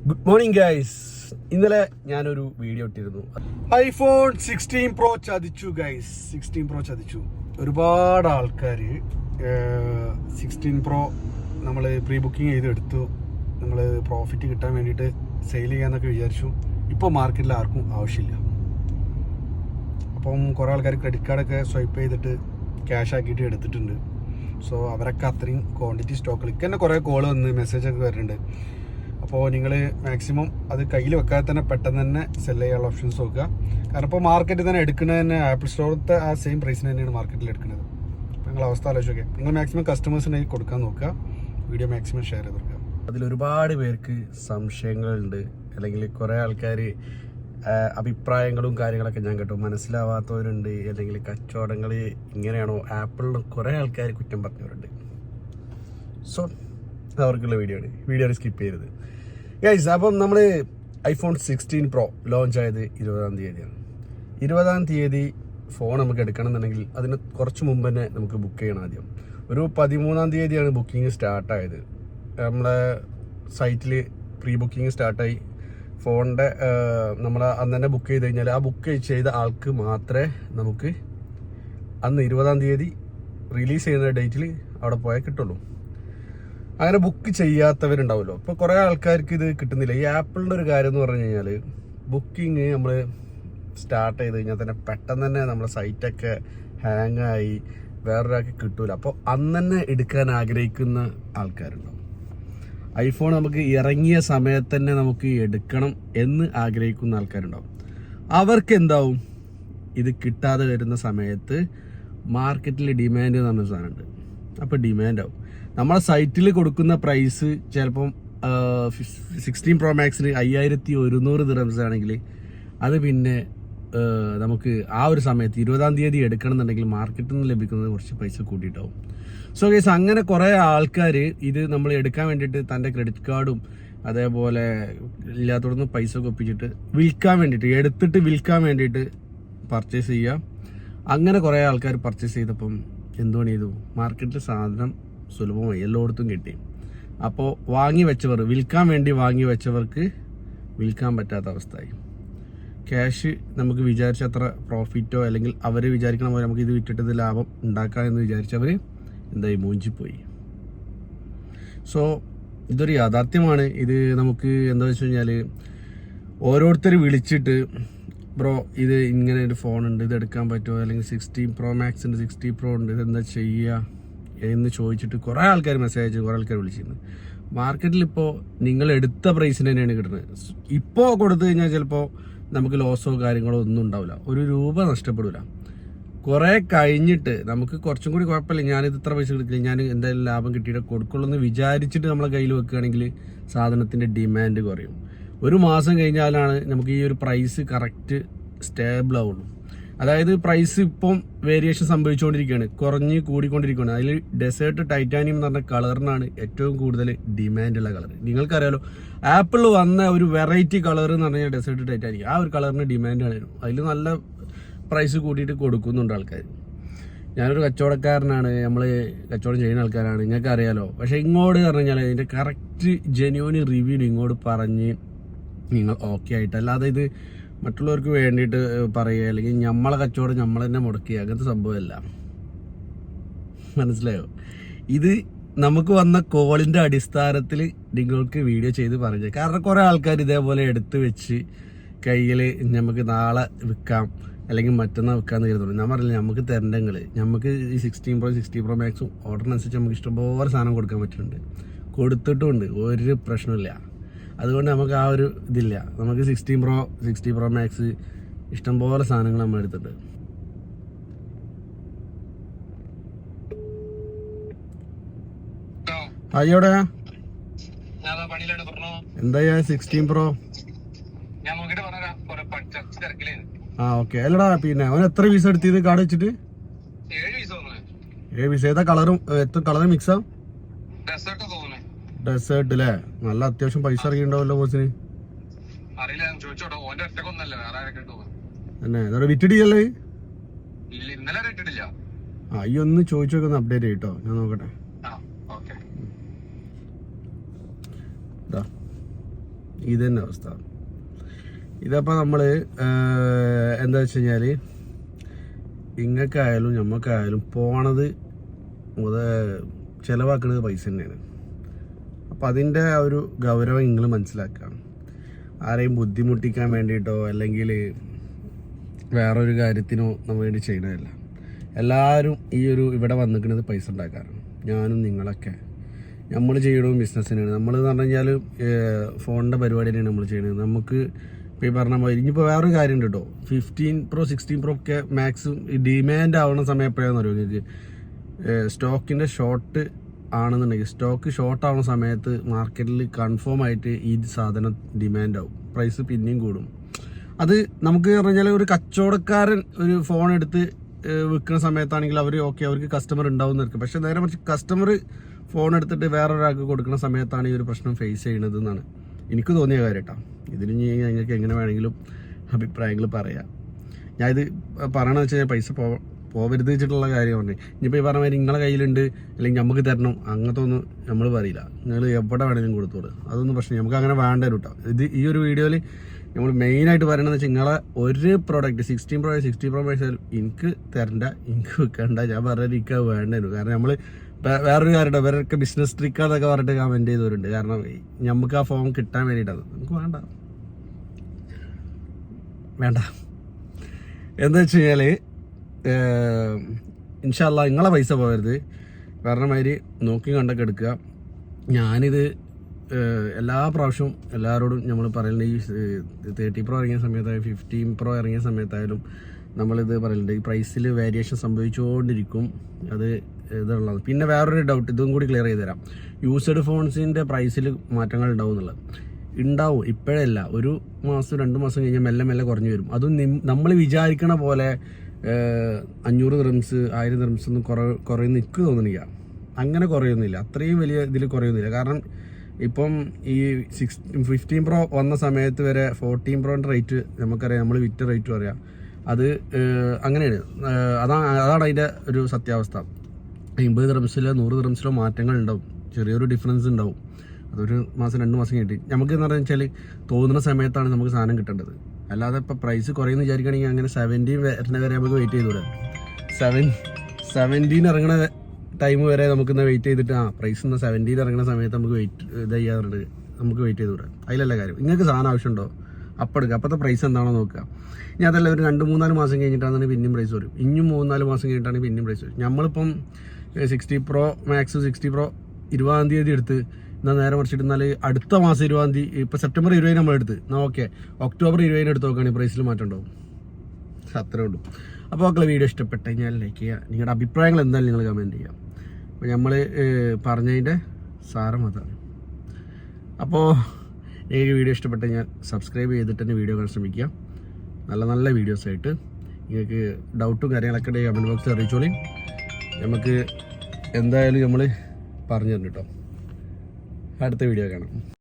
Good morning guys. ഇന്നലെ ഞാനൊരു video ഇട്ടിരുന്നു. ഐഫോൺ 16 Pro ചതിച്ചു ഗൈസ്. 16 Pro ചതിച്ചു. ഒരുപാട് ആൾക്കാർ 16 Pro നമ്മൾ പ്രീ ബുക്കിംഗ് ചെയ്തെടുത്തു. നമ്മൾ പ്രോഫിറ്റ് കിട്ടാൻ വേണ്ടിയിട്ട് സെയിൽ ചെയ്യാന്നൊക്കെ വിചാരിച്ചു. ഇപ്പോൾ മാർക്കറ്റിൽ ആർക്കും ആവശ്യമില്ല. അപ്പം കുറേ ആൾക്കാർ ക്രെഡിറ്റ് കാർഡൊക്കെ സ്വൈപ്പ് ചെയ്തിട്ട് ക്യാഷ് ആക്കിയിട്ട് എടുത്തിട്ടുണ്ട്. സോ അവരൊക്കെ അത്രയും ക്വാണ്ടിറ്റി സ്റ്റോക്കിൽ തന്നെ കുറേ കോൾ വന്ന് മെസ്സേജൊക്കെ വരുന്നുണ്ട്. അപ്പോൾ നിങ്ങൾ മാക്സിമം അത് കയ്യിൽ വെക്കാതെ തന്നെ പെട്ടെന്ന് തന്നെ സെല് ചെയ്യാനുള്ള ഓപ്ഷൻസ് നോക്കുക. കാരണം ഇപ്പോൾ മാർക്കറ്റിൽ തന്നെ എടുക്കുന്നത് തന്നെ ആപ്പിൾ സ്റ്റോറത്തെ ആ സെയിം പ്രൈസിന് തന്നെയാണ് മാർക്കറ്റിൽ എടുക്കുന്നത്. അപ്പോൾ നിങ്ങൾ അവസ്ഥ ആലോചിച്ചൊക്കെ നിങ്ങൾ മാക്സിമം കസ്റ്റമേഴ്സിന് കൊടുക്കാൻ നോക്കുക. വീഡിയോ മാക്സിമം ഷെയർ ചെയ്ത് കൊടുക്കുക. അതിലൊരുപാട് പേർക്ക് സംശയങ്ങളുണ്ട്, അല്ലെങ്കിൽ കുറേ ആൾക്കാർ അഭിപ്രായങ്ങളും കാര്യങ്ങളൊക്കെ ഞാൻ കേട്ടു. മനസ്സിലാവാത്തവരുണ്ട്, അല്ലെങ്കിൽ കച്ചവടങ്ങൾ ഇങ്ങനെയാണോ ആപ്പിളിലും കുറേ ആൾക്കാർ കുറ്റം പറഞ്ഞവരുണ്ട്. സോ അവർക്കുള്ള വീഡിയോ സ്കിപ്പ് ചെയ്യരുത് ഗൈസ്. അപ്പം നമ്മൾ ഐഫോൺ 16 Pro ലോഞ്ച് ആയത് 20-ാം തീയതിയാണ്. 20-ാം തീയതി ഫോൺ നമുക്ക് എടുക്കണം എന്നുണ്ടെങ്കിൽ അതിന് കുറച്ച് മുമ്പ് തന്നെ നമുക്ക് ബുക്ക് ചെയ്യണം. ആദ്യം ഒരു 13-ാം തീയതിയാണ് ബുക്കിംഗ് സ്റ്റാർട്ടായത്. നമ്മളെ സൈറ്റിൽ പ്രീ ബുക്കിംഗ് സ്റ്റാർട്ടായി. ഫോണിൻ്റെ നമ്മൾ അന്ന് തന്നെ ബുക്ക് ചെയ്ത് കഴിഞ്ഞാൽ ആ ബുക്ക് ചെയ്ത ആൾക്ക് മാത്രമേ നമുക്ക് അന്ന് 20-ാം തീയതി റിലീസ് ചെയ്യുന്ന ഡേറ്റിൽ അവിടെ പോയാൽ കിട്ടുള്ളൂ. അങ്ങനെ ബുക്ക് ചെയ്യാത്തവരുണ്ടാവുമല്ലോ. ഇപ്പോൾ കുറേ ആൾക്കാർക്ക് ഇത് കിട്ടുന്നില്ല. ഈ ആപ്പിളിൻ്റെ ഒരു കാര്യം എന്ന് പറഞ്ഞു കഴിഞ്ഞാൽ ബുക്കിംഗ് നമ്മൾ സ്റ്റാർട്ട് ചെയ്ത് കഴിഞ്ഞാൽ തന്നെ പെട്ടെന്ന് തന്നെ നമ്മളെ സൈറ്റൊക്കെ ഹാങ്ങായി വേറൊരാൾക്ക് കിട്ടൂല. അപ്പോൾ അന്ന് തന്നെ എടുക്കാൻ ആഗ്രഹിക്കുന്ന ആൾക്കാരുണ്ടാവും. ഐഫോൺ നമുക്ക് ഇറങ്ങിയ സമയത്ത് തന്നെ നമുക്ക് എടുക്കണം എന്ന് ആഗ്രഹിക്കുന്ന ആൾക്കാരുണ്ടാവും. അവർക്ക് എന്താവും, ഇത് കിട്ടാതെ വരുന്ന സമയത്ത് മാർക്കറ്റിൽ ഡിമാൻഡ് എന്ന് പറഞ്ഞ സാധനമുണ്ട്. അപ്പോൾ ഡിമാൻഡാവും. നമ്മളെ സൈറ്റിൽ കൊടുക്കുന്ന പ്രൈസ് ചിലപ്പം 16 Pro Maxന് 5100 ദിർഹംസ് ആണെങ്കിൽ അത് പിന്നെ നമുക്ക് ആ ഒരു സമയത്ത് 20-ാം തീയതി എടുക്കണം എന്നുണ്ടെങ്കിൽ മാർക്കറ്റിൽ നിന്ന് ലഭിക്കുന്നത് കുറച്ച് പൈസ കൂട്ടിയിട്ടാവും. സോ ഗൈസ്, അങ്ങനെ കുറേ ആൾക്കാർ ഇത് നമ്മൾ എടുക്കാൻ വേണ്ടിയിട്ട് തൻ്റെ ക്രെഡിറ്റ് കാർഡും അതേപോലെ ഇല്ലാത്തടന്ന് പൈസ ഒപ്പിച്ചിട്ട് വിൽക്കാൻ വേണ്ടിയിട്ട് എടുത്തിട്ട് വിൽക്കാൻ വേണ്ടിയിട്ട് പർച്ചേസ് ചെയ്യുക. അങ്ങനെ കുറേ ആൾക്കാർ പർച്ചേസ് ചെയ്തപ്പം എന്തുകൊണ്ട് ചെയ്തു, മാർക്കറ്റിൽ സാധനം സുലഭമായി എല്ലായിടത്തും കിട്ടി. അപ്പോൾ വിൽക്കാൻ വേണ്ടി വാങ്ങി വെച്ചവർക്ക് വിൽക്കാൻ പറ്റാത്ത അവസ്ഥയായി. ക്യാഷ് നമുക്ക് വിചാരിച്ച അത്ര പ്രോഫിറ്റോ അല്ലെങ്കിൽ അവർ വിചാരിക്കണ പോലെ നമുക്ക് ഇത് വിറ്റിട്ട് ലാഭം ഉണ്ടാക്കാം എന്ന് വിചാരിച്ചവർ എന്തായി മൂഞ്ചിപ്പോയി. സോ ഇതൊരു യാഥാർത്ഥ്യമാണ്. ഇത് നമുക്ക് എന്താ വെച്ച് കഴിഞ്ഞാൽ ഓരോരുത്തർ വിളിച്ചിട്ട് ബ്രോ ഇത് ഇങ്ങനെ ഒരു ഫോണുണ്ട്, ഇത് എടുക്കാൻ പറ്റുമോ, അല്ലെങ്കിൽ 16 Pro Max ഉണ്ട്, 60 Pro ഉണ്ട്, ഇതെന്താ ചെയ്യുക എന്ന് ചോദിച്ചിട്ട് കുറേ ആൾക്കാർ മെസ്സേജ് അയച്ചു, കുറേ ആൾക്കാർ വിളിച്ചിരുന്നു. മാർക്കറ്റിൽ ഇപ്പോൾ നിങ്ങൾ എടുത്ത പ്രൈസിന് തന്നെയാണ് കിട്ടുന്നത്. ഇപ്പോൾ കൊടുത്തു കഴിഞ്ഞാൽ ചിലപ്പോൾ നമുക്ക് ലോസോ കാര്യങ്ങളോ ഒന്നും ഉണ്ടാവില്ല, ഒരു രൂപ നഷ്ടപ്പെടില്ല. കുറേ കഴിഞ്ഞിട്ട് നമുക്ക് കുറച്ചും കൂടി കുഴപ്പമില്ല, ഞാനിത് ഇത്ര പൈസ കൊടുക്കില്ല, ഞാൻ എന്തായാലും ലാഭം കിട്ടിയിട്ട് കൊടുക്കുള്ളൂ എന്ന് വിചാരിച്ചിട്ട് നമ്മളെ കയ്യിൽ വെക്കുകയാണെങ്കിൽ സാധനത്തിൻ്റെ ഡിമാൻഡ് കുറയും. ഒരു മാസം കഴിഞ്ഞാലാണ് നമുക്ക് ഈ ഒരു പ്രൈസ് കറക്റ്റ് സ്റ്റേബിൾ ആവുള്ളൂ. അതായത് പ്രൈസ് ഇപ്പം വേരിയേഷൻ സംഭവിച്ചുകൊണ്ടിരിക്കുകയാണ്, കുറഞ്ഞ് കൂടിക്കൊണ്ടിരിക്കുകയാണ്. അതിൽ ഡെസേർട്ട് ടൈറ്റാനിയം എന്ന് പറഞ്ഞ കളറിനാണ് ഏറ്റവും കൂടുതൽ ഡിമാൻഡുള്ള കളർ. നിങ്ങൾക്കറിയാലോ, ആപ്പിൾ വന്ന ഒരു വെറൈറ്റി കളർ എന്ന് പറഞ്ഞാൽ ഡെസേർട്ട് ടൈറ്റാനിയം. ആ ഒരു കളറിന് ഡിമാൻഡാണ്. അതിൽ നല്ല പ്രൈസ് കൂട്ടിയിട്ട് കൊടുക്കുന്നുണ്ട് ആൾക്കാർ. ഞാനൊരു കച്ചവടക്കാരനാണ്, നമ്മൾ കച്ചവടം ചെയ്യുന്ന ആൾക്കാരാണ്, നിങ്ങൾക്ക് അറിയാലോ. പക്ഷേ ഇങ്ങോട്ട് പറഞ്ഞു കഴിഞ്ഞാൽ ഇതിൻ്റെ കറക്റ്റ് ജെന്യൂൻ റിവ്യൂ ഇങ്ങോട്ട് പറഞ്ഞ് നിങ്ങൾ ഓക്കെ ആയിട്ട്, അല്ലാതെ ഇത് മറ്റുള്ളവർക്ക് വേണ്ടിയിട്ട് പറയുക അല്ലെങ്കിൽ നമ്മളെ കച്ചവടം നമ്മൾ തന്നെ മുടക്കുക, അങ്ങനത്തെ സംഭവമല്ല. മനസ്സിലായോ? ഇത് നമുക്ക് വന്ന കോളിൻ്റെ അടിസ്ഥാനത്തിൽ നിങ്ങൾക്ക് വീഡിയോ ചെയ്ത് പറഞ്ഞു. കാരണം കുറേ ആൾക്കാർ ഇതേപോലെ എടുത്ത് വെച്ച് കയ്യിൽ നമുക്ക് നാളെ വിൽക്കാം അല്ലെങ്കിൽ മറ്റന്നാൾ വിൽക്കാമെന്ന് കരുതുന്നു. ഞാൻ പറഞ്ഞില്ല, നമുക്ക് തരണ്ടെങ്കിൽ നമുക്ക് ഈ 16 Pro 60 Pro Maxും ഓർഡറിനനുസരിച്ച് നമുക്ക് ഇഷ്ടംപോലെ സാധനം കൊടുക്കാൻ പറ്റുന്നുണ്ട്, കൊടുത്തിട്ടുമുണ്ട്, ഒരു പ്രശ്നമില്ല. അതുകൊണ്ട് നമുക്ക് ആ ഒരു ഇതില്ല. നമുക്ക് 16 Pro 60 Pro Max ഇഷ്ടംപോലെ സാധനങ്ങൾ നമ്മൾ എടുത്തിട്ടുണ്ട്. അയ്യോടെ എന്താ 16 Pro? ആ ഓക്കെ. അല്ലടാ, പിന്നെ അവൻ എത്ര പീസ് എടുത്തത് കാർഡ് വെച്ചിട്ട്? 7 പീസ്. ഏതാ കളറും കളർ മിക്സാ? ഡെസേർട്ട് അല്ലേ? നല്ല അത്യാവശ്യം പൈസ ഇറങ്ങിണ്ടാവല്ലോ ബോസിന്. തന്നെ വിറ്റിട്ടില്ലല്ലോ? ആ ഈ ഒന്ന് ചോദിച്ചു നോക്കൊന്ന് അപ്ഡേറ്റ് ചെയ്യട്ടോ, ഞാൻ നോക്കട്ടെ. ഇത് തന്നെ അവസ്ഥ. ഇതപ്പോൾ നമ്മൾ എന്താ വെച്ച് കഴിഞ്ഞാൽ ഇങ്ങക്കായാലും ഞമ്മക്കായാലും പോണത് ചിലവാക്കുന്നത് പൈസ തന്നെയാണ്. അപ്പോൾ അതിൻ്റെ ഒരു ഗൗരവം നിങ്ങൾ മനസ്സിലാക്കാം. ആരെയും ബുദ്ധിമുട്ടിക്കാൻ വേണ്ടിയിട്ടോ അല്ലെങ്കിൽ വേറൊരു കാര്യത്തിനോ നമ്മൾ വേണ്ടി ചെയ്യണമല്ല. എല്ലാവരും ഇവിടെ വന്നിരിക്കുന്നത് പൈസ ഉണ്ടാക്കാറാണ്. ഞാനും നിങ്ങളൊക്കെ നമ്മൾ ചെയ്യണതും ബിസിനസ്സിനാണ്. നമ്മൾ എന്ന് പറഞ്ഞു കഴിഞ്ഞാൽ ഫോണിൻ്റെ പരിപാടി തന്നെയാണ് നമ്മൾ ചെയ്യുന്നത്. നമുക്ക് ഇപ്പോൾ ഈ പറഞ്ഞ പോലെ ഇനിയിപ്പോൾ വേറൊരു കാര്യമുണ്ട് കേട്ടോ. 15 Pro 16 Pro ഒക്കെ മാക്സിമം ഡിമാൻഡ് ആവുന്ന സമയം എപ്പോഴാണെന്ന് അറിയുന്നത്, സ്റ്റോക്കിൻ്റെ ഷോർട്ട് ആണെന്നുണ്ടെങ്കിൽ സ്റ്റോക്ക് ഷോർട്ട് ആവുന്ന സമയത്ത് മാർക്കറ്റിൽ കൺഫേം ആയിട്ട് ഈ സാധനം ഡിമാൻഡ് ആവും, പ്രൈസ് പിന്നെയും കൂടും. അത് നമുക്ക് പറഞ്ഞാൽ ഒരു കച്ചവടക്കാരൻ ഒരു ഫോൺ എടുത്ത് വിൽക്കുന്ന സമയത്താണെങ്കിൽ അവർക്ക് കസ്റ്റമർ ഉണ്ടാവും എന്ന് വെക്കും. പക്ഷെ നേരെ മറിച്ച് കസ്റ്റമർ ഫോൺ എടുത്തിട്ട് വേറൊരാൾക്ക് കൊടുക്കുന്ന സമയത്താണ് ഈ ഒരു പ്രശ്നം ഫേസ് ചെയ്യുന്നത് എന്നാണ് എനിക്ക് തോന്നിയ കാര്യം കേട്ടോ. ഇതിന് നിങ്ങൾക്ക് എങ്ങനെ വേണമെങ്കിലും അഭിപ്രായങ്ങൾ പറയാം. ഞാനിത് പറയണമെന്ന് വെച്ച് കഴിഞ്ഞാൽ പൈസ പോവരുത് വെച്ചിട്ടുള്ള കാര്യമാണ്. ഇനിയിപ്പോൾ ഈ പറഞ്ഞ മാതിരി നിങ്ങളെ കയ്യിലുണ്ട് അല്ലെങ്കിൽ നമുക്ക് തരണം അങ്ങനത്തെ ഒന്നും നമ്മൾ പറയില്ല. നിങ്ങൾ എവിടെ വേണമെങ്കിലും കൊടുത്തോളൂ, അതൊന്നും പ്രശ്നം നമുക്ക് അങ്ങനെ വേണ്ട കേട്ടോ. ഈ ഒരു വീഡിയോയിൽ നമ്മൾ മെയിനായിട്ട് പറയണമെന്ന് വെച്ചാൽ നിങ്ങളെ ഒരു പ്രോഡക്റ്റ് 16 Pro 60 Pro എനിക്ക് തരണ്ട, എനിക്ക് വെക്കണ്ട, ഞാൻ പറഞ്ഞത് എനിക്ക് വേണ്ടു. കാരണം നമ്മൾ വേറൊരു കാര്യം ഇവരൊക്കെ ബിസിനസ് ട്രിക്കാന്നൊക്കെ പറഞ്ഞിട്ട് കമൻറ്റ് ചെയ്തവരുണ്ട്. കാരണം നമുക്ക് ആ ഫോം കിട്ടാൻ വേണ്ടിയിട്ടാണ്. നമുക്ക് വേണ്ട എന്താ വെച്ച് കഴിഞ്ഞാൽ ഇൻഷാ അല്ലാഹ് നിങ്ങളെ പൈസ പോകരുത്. പറഞ്ഞ മാതിരി നോക്കി കണ്ടൊക്കെ എടുക്കുക. ഞാനിത് എല്ലാ പ്രാവശ്യവും എല്ലാവരോടും നമ്മൾ പറയുന്നുണ്ട്. ഈ 30 Pro ഇറങ്ങിയ സമയത്തായാലും 15 Pro ഇറങ്ങിയ സമയത്തായാലും നമ്മളിത് പറയുന്നുണ്ട്. ഈ പ്രൈസിൽ വേരിയേഷൻ സംഭവിച്ചുകൊണ്ടിരിക്കും. അത് ഇതുള്ളത്. പിന്നെ വേറൊരു ഡൗട്ട് ഇതും കൂടി ക്ലിയർ ചെയ്ത് തരാം. യൂസ്ഡ് ഫോൺസിൻ്റെ പ്രൈസിൽ മാറ്റങ്ങൾ ഉണ്ടാവും എന്നുള്ളത്. ഉണ്ടാവും, ഇപ്പോഴല്ല, ഒരു മാസം 2 മാസം കഴിഞ്ഞാൽ മെല്ലെ മെല്ലെ കുറഞ്ഞു വരും. അതും നമ്മൾ വിചാരിക്കണ പോലെ 500 dirhams 1000 dirhams ഒന്നും കുറയുന്ന എനിക്ക് തോന്നുന്നില്ല. അങ്ങനെ കുറയൊന്നുമില്ല, അത്രയും വലിയ ഇതിൽ കുറയൊന്നുമില്ല. കാരണം ഇപ്പം ഈ 15 Pro വന്ന സമയത്ത് വരെ 14 Proൻ്റെ റേറ്റ് നമുക്കറിയാം, നമ്മൾ വിറ്റ റേറ്റും അറിയാം. അത് അങ്ങനെയാണ്. അതാണ് അതിൻ്റെ ഒരു സത്യാവസ്ഥ. 50 dirhamsലോ 100 dirhamsലോ മാറ്റങ്ങൾ ഉണ്ടാവും, ചെറിയൊരു ഡിഫറൻസ് ഉണ്ടാവും. അതൊരു മാസം 2 മാസം കഴിഞ്ഞിട്ട് നമുക്ക് എന്ന് പറഞ്ഞു വെച്ചാൽ തോന്നുന്ന സമയത്താണ് നമുക്ക് സാധനം കിട്ടേണ്ടത്. അല്ലാതെ ഇപ്പോൾ പ്രൈസ് കുറയുമെന്ന് വിചാരിക്കുകയാണെങ്കിൽ അങ്ങനെ 17 വരുന്ന വരെ നമുക്ക് വെയിറ്റ് ചെയ്തുകൂടാ. 17 ഇറങ്ങണ ടൈം വരെ നമുക്കിന്ന് വെയിറ്റ് ചെയ്തിട്ട് പ്രൈസ് ഇന്ന് 17 ഇറങ്ങുന്ന സമയത്ത് നമുക്ക് നമുക്ക് വെയിറ്റ് ചെയ്തുകൂടാ. അതിലല്ല കാര്യം. നിങ്ങൾക്ക് സാധനം ആവശ്യമുണ്ടോ അപ്പം എടുക്കുക, അപ്പോഴത്തെ പ്രൈസ് എന്താണോ നോക്കുക. ഇനി അതല്ല ഒരു 2-3-4 മാസം കഴിഞ്ഞിട്ടാണെങ്കിൽ പിന്നെയും പ്രൈസ് വരും. ഇനിയും 3-4 മാസം കഴിഞ്ഞിട്ടാണെങ്കിൽ പിന്നെയും പ്രൈസ് വരും. നമ്മളിപ്പം 60 Pro Max 60 Pro 20-ാം തീയതി എടുത്ത് എന്നാൽ നേരെ മറിച്ചിട്ട് എന്നാൽ അടുത്ത മാസം 20-ാം തീയതി ഇപ്പോൾ സെപ്റ്റംബർ 20 നമ്മൾ എടുത്ത് എന്നാൽ ഓക്കെ ഒക്ടോബർ 20 എടുത്ത് നോക്കുകയാണെങ്കിൽ പ്രൈസിൽ മാറ്റം ഉണ്ടാവും. അത്രേ ഉള്ളൂ. അപ്പോൾ മക്കളെ വീഡിയോ ഇഷ്ടപ്പെട്ട് കഴിഞ്ഞാൽ ലൈക്ക് ചെയ്യുക. നിങ്ങളുടെ അഭിപ്രായങ്ങൾ എന്തായാലും നിങ്ങൾ കമൻറ്റ് ചെയ്യുക. അപ്പോൾ നമ്മൾ പറഞ്ഞതിൻ്റെ സാരം അതാണ്. അപ്പോൾ എനിക്ക് വീഡിയോ ഇഷ്ടപ്പെട്ട് കഴിഞ്ഞാൽ സബ്സ്ക്രൈബ് ചെയ്തിട്ട് തന്നെ വീഡിയോ കാണാൻ ശ്രമിക്കുക. നല്ല നല്ല വീഡിയോസായിട്ട് നിങ്ങൾക്ക് ഡൗട്ടും കാര്യങ്ങളൊക്കെ ഉണ്ടെങ്കിൽ കമൻറ്റ് ബോക്സിൽ അറിയിച്ചോളി. നമുക്ക് എന്തായാലും നമ്മൾ പറഞ്ഞു തരണം കേട്ടോ. അടുത്ത വീഡിയോ കാണാം.